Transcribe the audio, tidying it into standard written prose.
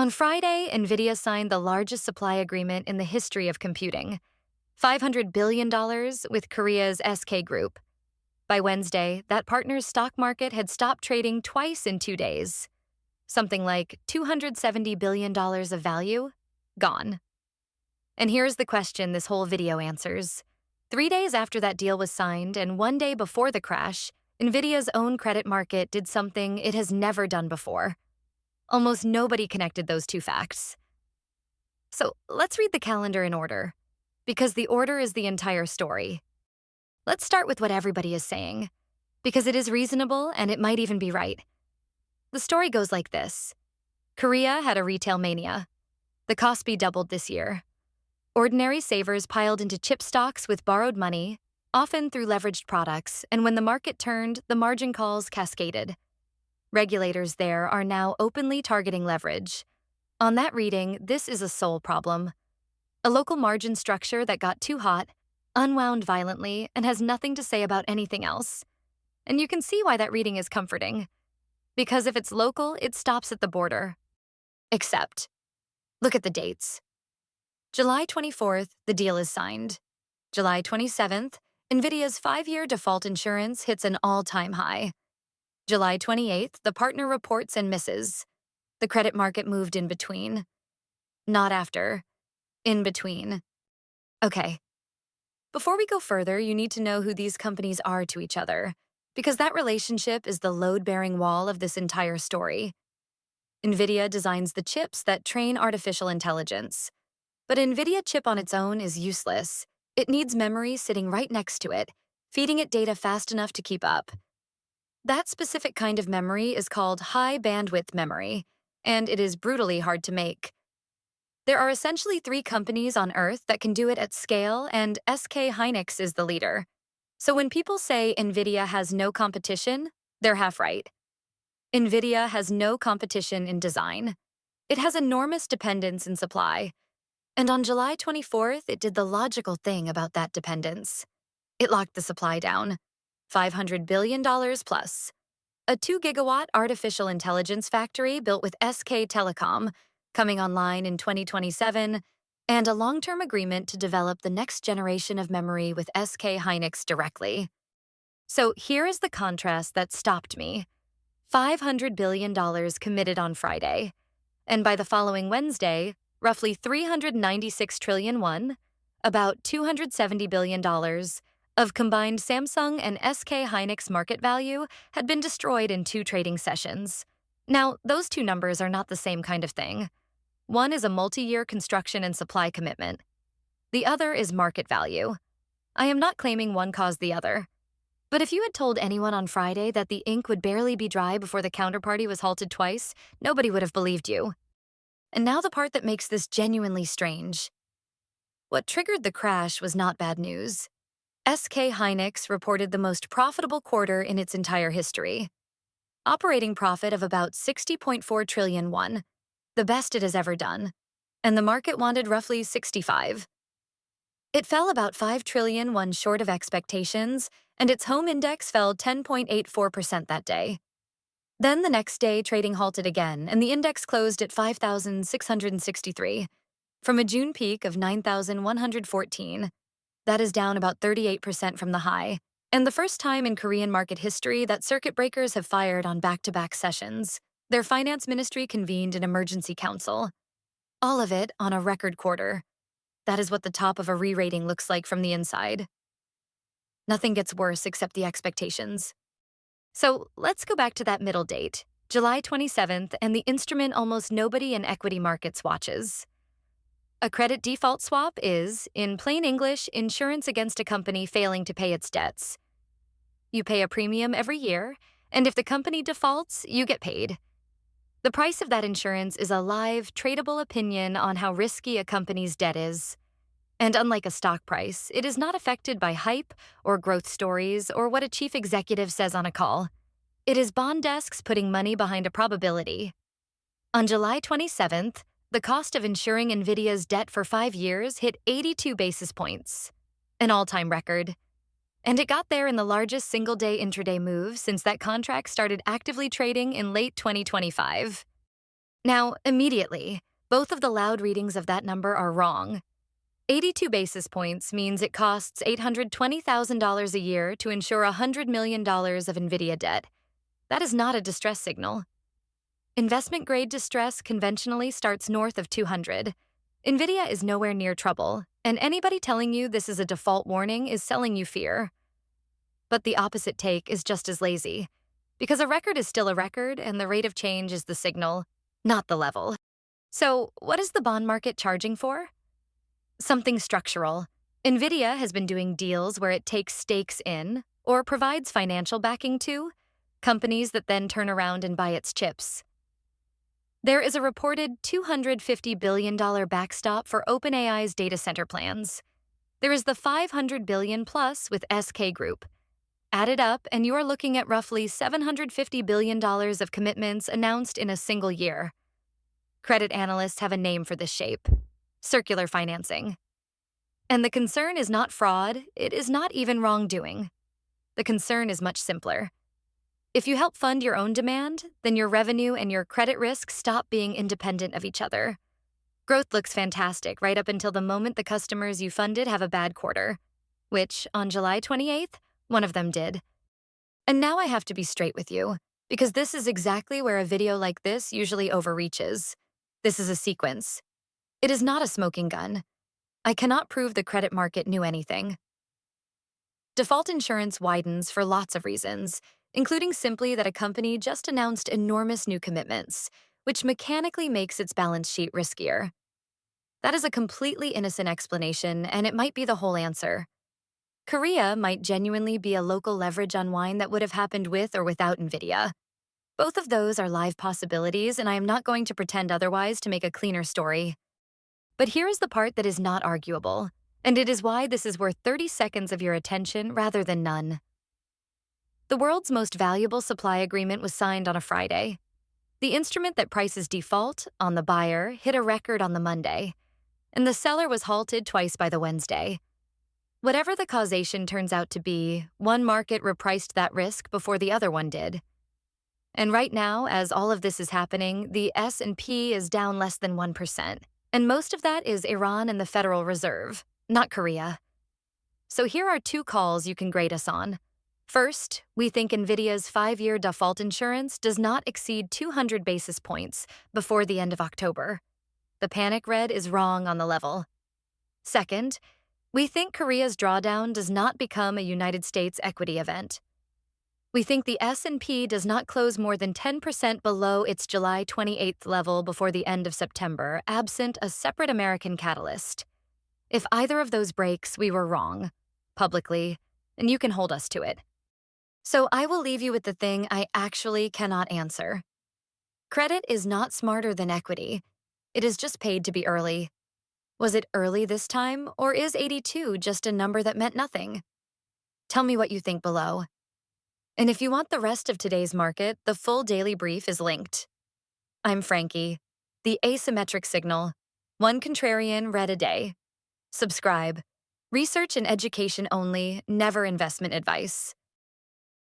On Friday, Nvidia signed the largest supply agreement in the history of computing, $500 billion with Korea's SK Group. By Wednesday, that partner's stock market had stopped trading twice in 2 days. Something like $270 billion of value, gone. And here's the question this whole video answers. 3 days after that deal was signed and 1 day before the crash, Nvidia's own credit market did something it has never done before. Almost nobody connected those two facts. So let's read the calendar in order, because the order is the entire story. Let's start with what everybody is saying, because it is reasonable and it might even be right. The story goes like this. Korea had a retail mania. The KOSPI doubled this year. Ordinary savers piled into chip stocks with borrowed money, often through leveraged products, and when the market turned, the margin calls cascaded. Regulators there are now openly targeting leverage. On that reading, this is a Seoul problem. A local margin structure that got too hot, unwound violently, and has nothing to say about anything else. And you can see why that reading is comforting. Because if it's local, it stops at the border. Except, look at the dates. July 24th, the deal is signed. July 27th, Nvidia's 5-year default insurance hits an all-time high. July 28th, the partner reports and misses. The credit market moved in between. Not after. In between. Okay. Before we go further, you need to know who these companies are to each other, because that relationship is the load-bearing wall of this entire story. Nvidia designs the chips that train artificial intelligence. But Nvidia chip on its own is useless. It needs memory sitting right next to it, feeding it data fast enough to keep up. That specific kind of memory is called high-bandwidth memory, and it is brutally hard to make. There are essentially 3 companies on Earth that can do it at scale, and SK Hynix is the leader. So when people say Nvidia has no competition, they're half right. Nvidia has no competition in design. It has enormous dependence in supply. And on July 24th, it did the logical thing about that dependence. It locked the supply down. $500 billion plus. A 2-gigawatt artificial intelligence factory built with SK Telecom, coming online in 2027, and a long-term agreement to develop the next generation of memory with SK Hynix directly. So here is the contrast that stopped me. $500 billion committed on Friday. And by the following Wednesday, roughly 396 trillion won, about $270 billion, of combined Samsung and SK Hynix market value had been destroyed in 2 trading sessions. Now, those 2 numbers are not the same kind of thing. One is a multi-year construction and supply commitment. The other is market value. I am not claiming one caused the other. But if you had told anyone on Friday that the ink would barely be dry before the counterparty was halted twice, nobody would have believed you. And now the part that makes this genuinely strange. What triggered the crash was not bad news. SK Hynix reported the most profitable quarter in its entire history. Operating profit of about 60.4 trillion won, the best it has ever done, and the market wanted roughly 65. It fell about 5 trillion won short of expectations, and its home index fell 10.84% that day. Then the next day, trading halted again, and the index closed at 5,663, from a June peak of 9,114. That is down about 38% from the high, and the first time in Korean market history that circuit breakers have fired on back-to-back sessions. Their finance ministry convened an emergency council. All of it on a record quarter. That is what the top of a re-rating looks like from the inside. Nothing gets worse except the expectations. So let's go back to that middle date, July 27th, and the instrument almost nobody in equity markets watches. A credit default swap is, in plain English, insurance against a company failing to pay its debts. You pay a premium every year, and if the company defaults, you get paid. The price of that insurance is a live, tradable opinion on how risky a company's debt is. And unlike a stock price, it is not affected by hype or growth stories or what a chief executive says on a call. It is bond desks putting money behind a probability. On July 27th, the cost of insuring Nvidia's debt for 5 years hit 82 basis points, an all-time record. And it got there in the largest single-day intraday move since that contract started actively trading in late 2025. Now, immediately, both of the loud readings of that number are wrong. 82 basis points means it costs $820,000 a year to insure $100 million of Nvidia debt. That is not a distress signal. Investment grade distress conventionally starts north of 200. Nvidia is nowhere near trouble, and anybody telling you this is a default warning is selling you fear. But the opposite take is just as lazy, because a record is still a record and the rate of change is the signal, not the level. So, what is the bond market charging for? Something structural. Nvidia has been doing deals where it takes stakes in, or provides financial backing to, companies that then turn around and buy its chips. There is a reported $250 billion backstop for OpenAI's data center plans. There is the $500 billion plus with SK Group. Add it up, and you are looking at roughly $750 billion of commitments announced in a single year. Credit analysts have a name for this shape: circular financing. And the concern is not fraud, it is not even wrongdoing. The concern is much simpler. If you help fund your own demand, then your revenue and your credit risk stop being independent of each other. Growth looks fantastic right up until the moment the customers you funded have a bad quarter, which, on July 28th, one of them did. And now I have to be straight with you, because this is exactly where a video like this usually overreaches. This is a sequence. It is not a smoking gun. I cannot prove the credit market knew anything. Default insurance widens for lots of reasons, including simply that a company just announced enormous new commitments, which mechanically makes its balance sheet riskier. That is a completely innocent explanation, and it might be the whole answer. Korea might genuinely be a local leverage unwind that would have happened with or without Nvidia. Both of those are live possibilities, and I am not going to pretend otherwise to make a cleaner story. But here is the part that is not arguable, and it is why this is worth 30 seconds of your attention rather than none. The world's most valuable supply agreement was signed on a Friday. The instrument that prices default on the buyer hit a record on the Monday, and the seller was halted twice by the Wednesday. Whatever the causation turns out to be, one market repriced that risk before the other one did. And right now, as all of this is happening, the S&P is down less than 1%, and most of that is Iran and the Federal Reserve, not Korea. So here are two calls you can grade us on. First, we think Nvidia's 5-year default insurance does not exceed 200 basis points before the end of October. The panic red is wrong on the level. Second, we think Korea's drawdown does not become a United States equity event. We think the S&P does not close more than 10% below its July 28th level before the end of September, absent a separate American catalyst. If either of those breaks, we were wrong, publicly, and you can hold us to it. So I will leave you with the thing I actually cannot answer. Credit is not smarter than equity. It is just paid to be early. Was it early this time, or is 82 just a number that meant nothing? Tell me what you think below. And if you want the rest of today's market, the full daily brief is linked. I'm Frankie, the asymmetric signal, one contrarian read a day. Subscribe. Research and education only, never investment advice.